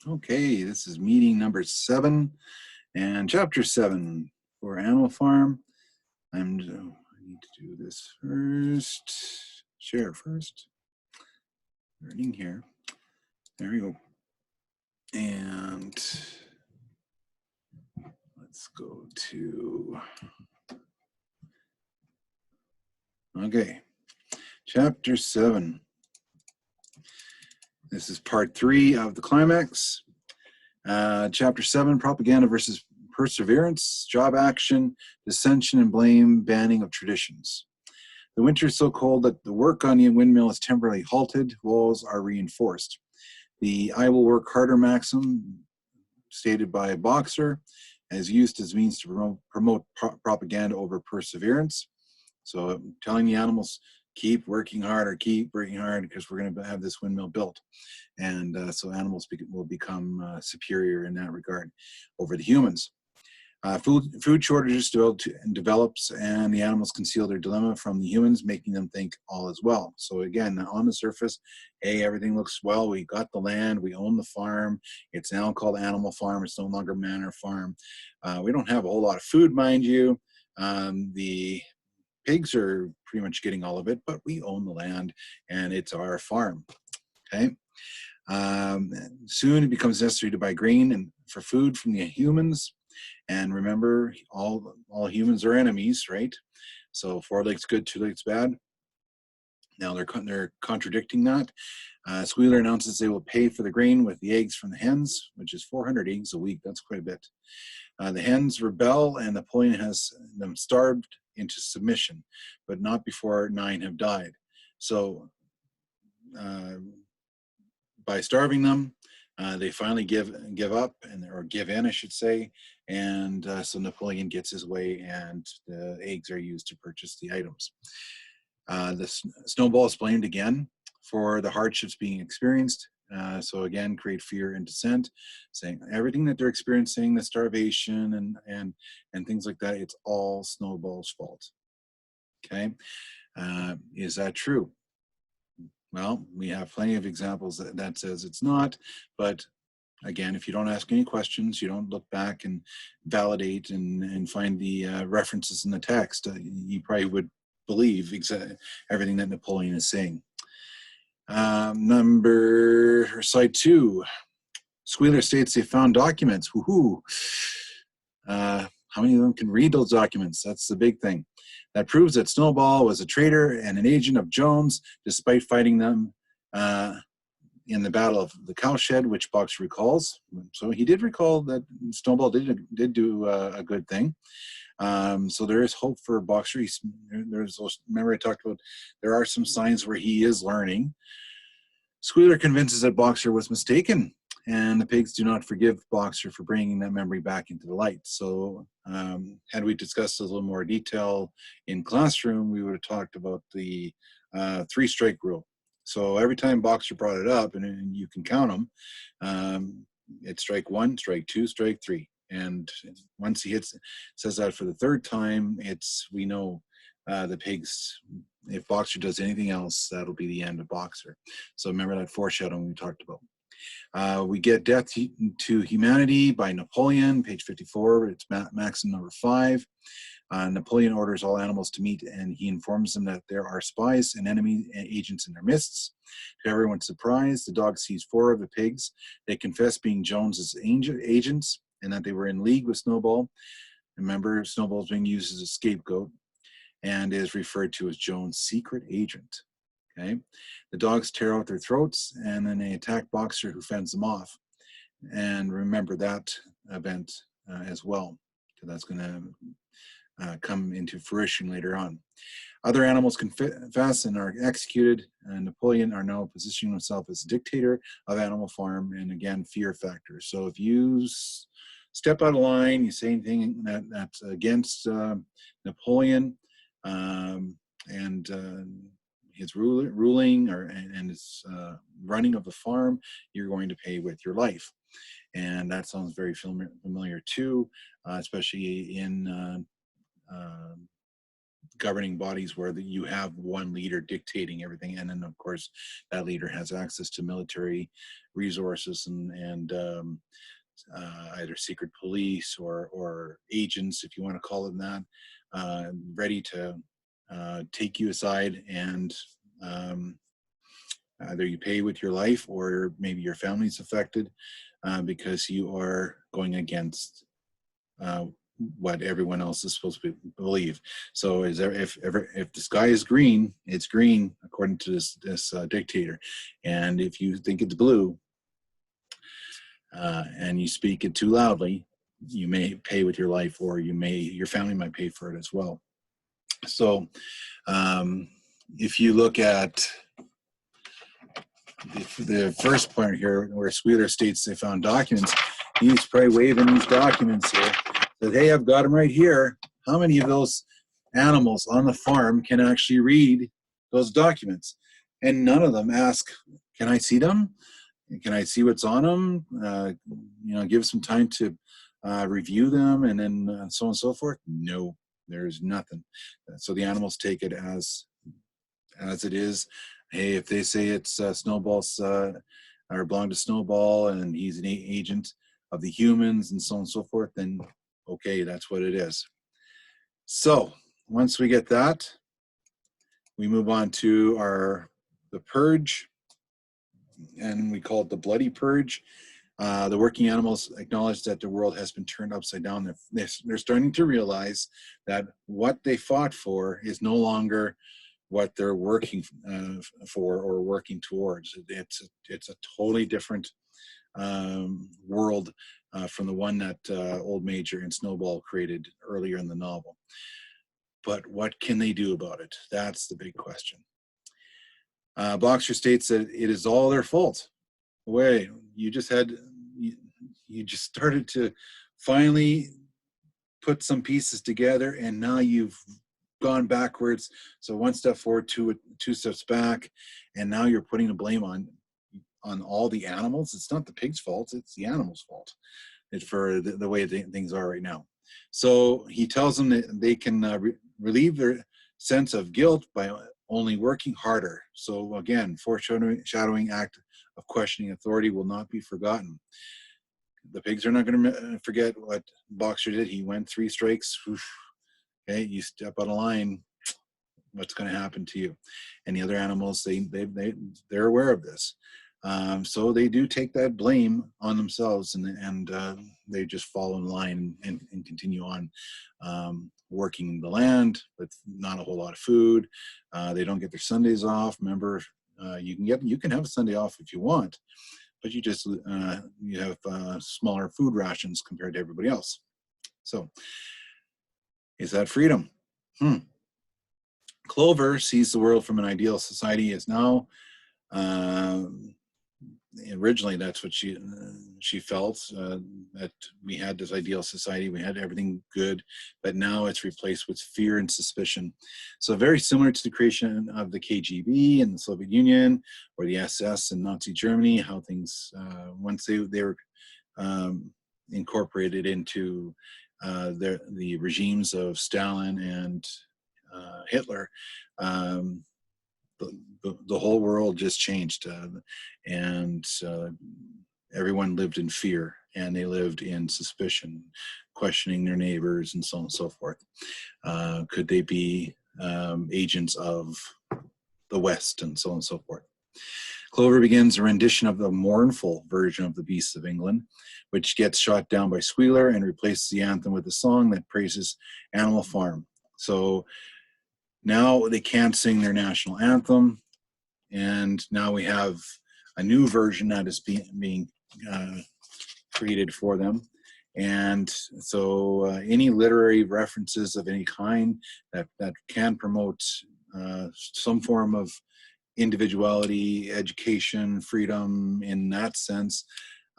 Okay, this is meeting number 7 and chapter 7 for Animal Farm. I need to do this first. Share first. Learning here. There we go. And let's go to, okay, chapter 7. This is part 3 of the climax. Chapter 7, propaganda versus perseverance, job action, dissension and blame, banning of traditions. The winter is so cold that the work on the windmill is temporarily halted, walls are reinforced. The I will work harder maxim, stated by Boxer, is used as a means to promote propaganda over perseverance. So telling the animals, keep working hard because we're going to have this windmill built. And so animals will become superior in that regard over the humans. Food shortages develops, and the animals conceal their dilemma from the humans, making them think all is well. So again, on the surface, hey, everything looks well. We got the land, we own the farm. It's now called Animal Farm. It's no longer Manor Farm. We don't have a whole lot of food, mind you. The pigs are pretty much getting all of it, but we own the land, and it's our farm. Okay. Soon it becomes necessary to buy grain and for food from the humans. And remember, all humans are enemies, right? So 4 legs good, 2 legs bad. Now they're contradicting that. Squealer announces they will pay for the grain with the eggs from the hens, which is 400 eggs a week. That's quite a bit. The hens rebel, and Napoleon has them starved into submission, but not before 9 have died. So by starving them, they finally give up or give in, I should say, and so Napoleon gets his way, and the eggs are used to purchase the items. The snowball is blamed again for the hardships being experienced. So again, create fear and dissent, saying everything that they're experiencing, the starvation and things like that, it's all Snowball's fault. Okay, is that true? Well, we have plenty of examples that says it's not, but again, if you don't ask any questions, you don't look back and validate and find the references in the text, you probably would believe everything that Napoleon is saying. Side 2, Squealer states they found documents. Woohoo! How many of them can read those documents? That's the big thing. That proves that Snowball was a traitor and an agent of Jones, despite fighting them in the Battle of the Cowshed, which Boxer recalls. So he did recall that Snowball did do a good thing. So there is hope for Boxer. Remember I talked about there are some signs where he is learning. Squealer convinces that Boxer was mistaken, and the pigs do not forgive Boxer for bringing that memory back into the light. So had we discussed a little more detail in classroom, we would have talked about the 3-strike rule. So every time Boxer brought it up, and you can count them, it's strike 1, strike 2, strike 3. And once he says that for the 3rd time, we know the pigs, if Boxer does anything else, that'll be the end of Boxer. So remember that foreshadowing we talked about. We get Death to Humanity by Napoleon, page 54. It's maxim number 5. Napoleon orders all animals to meet, and he informs them that there are spies and enemy agents in their midst. To everyone's surprise, the dog sees 4 of the pigs. They confess being Jones's agents and that they were in league with Snowball. Remember, Snowball's being used as a scapegoat and is referred to as Jones' secret agent. Okay, the dogs tear out their throats, and then they attack Boxer, who fends them off. And remember that event as well, because that's going to come into fruition later on. Other animals confess and are executed, and Napoleon are now positioning himself as dictator of Animal Farm, and again, fear factor. So if you step out of line, you say anything that's against Napoleon and his ruling and his running of the farm, you're going to pay with your life. And that sounds very familiar too, especially in governing bodies where you have one leader dictating everything, and then of course that leader has access to military resources and either secret police or agents, if you want to call them that, ready to take you aside and either you pay with your life or maybe your family's affected because you are going against what everyone else is supposed to believe. So is there, if the sky is green, it's green according to this dictator, and if you think it's blue and you speak it too loudly, you may pay with your life, or your family might pay for it as well. So if you look at the first point here, where Squealer states they found documents, he's probably waving these documents here. That, hey, I've got them right here. How many of those animals on the farm can actually read those documents? And none of them ask, can I see them? Can I see what's on them? Give some time to review them, and then so on and so forth. No, there's nothing. So the animals take it as it is. Hey, if they say it's Snowball's or belong to Snowball, and he's an agent of the humans, and so on and so forth, then okay, that's what it is. So once we get that, we move on to the purge, and we call it the bloody purge. The working animals acknowledge that the world has been turned upside down. They're starting to realize that what they fought for is no longer what they're working for or working towards. It's a totally different world from the one that Old Major and Snowball created earlier in the novel. But what can they do about it? That's the big question. Boxer states that it is all their fault. Wait, you just started to finally put some pieces together, and now you've gone backwards. So one step forward, two steps back, and now you're putting the blame on all the animals. It's not the pig's fault, it's the animal's fault for the way things are right now. So he tells them that they can relieve their sense of guilt by only working harder. So again, foreshadowing act of questioning authority will not be forgotten. The pigs are not going to forget what Boxer did. He went 3 strikes. Okay, you step out of line, what's going to happen to you? And the other animals, they're aware of this. So they do take that blame on themselves, and they just fall in line and continue on working the land with not a whole lot of food. They don't get their Sundays off. Remember, you can have a Sunday off if you want, but you have smaller food rations compared to everybody else. So is that freedom? Clover sees the world from an ideal society as now. Originally, that's what she felt, that we had this ideal society, we had everything good, but now it's replaced with fear and suspicion. So very similar to the creation of the KGB in the Soviet Union, or the SS in Nazi Germany, how things, once they were incorporated into the regimes of Stalin and Hitler, the whole world just changed, and everyone lived in fear, and they lived in suspicion, questioning their neighbors, and so on and so forth. Could they be agents of the West, and so on and so forth? Clover begins a rendition of the mournful version of the Beasts of England, which gets shot down by Squealer and replaces the anthem with a song that praises Animal Farm. So now they can't sing their national anthem, and now we have a new version that is being created for them. And so any literary references of any kind that can promote some form of individuality, education, freedom in that sense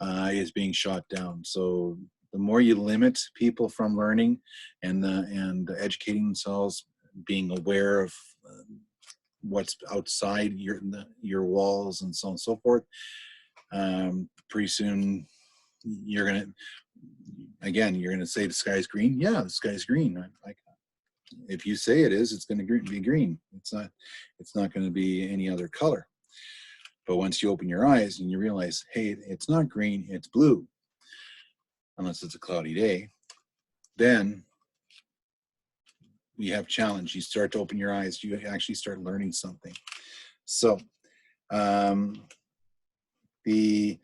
is being shot down. So the more you limit people from learning and educating themselves, being aware of what's outside your walls and so on and so forth, pretty soon you're gonna say the sky's green. Yeah, the sky's green. if you say it is, it's going to be green. It's not going to be any other color. But once you open your eyes and you realize, hey, it's not green, it's blue, unless it's a cloudy day, then we have challenge. You start to open your eyes, you actually start learning something. So the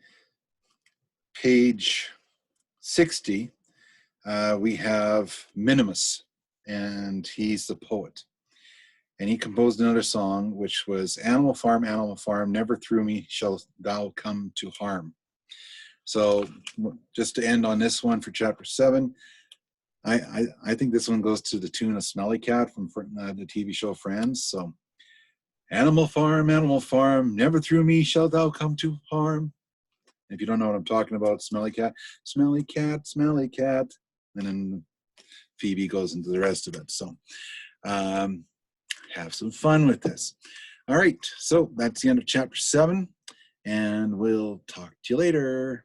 page 60, we have Minimus, and he's the poet. And he composed another song, which was Animal Farm, never through me shall thou come to harm. So just to end on this one for chapter 7, I think this one goes to the tune of Smelly Cat from the TV show Friends. So, Animal Farm, never through me shall thou come to harm. If you don't know what I'm talking about, Smelly Cat, Smelly Cat, Smelly Cat. And then Phoebe goes into the rest of it. So, have some fun with this. All right, so that's the end of chapter 7, and we'll talk to you later.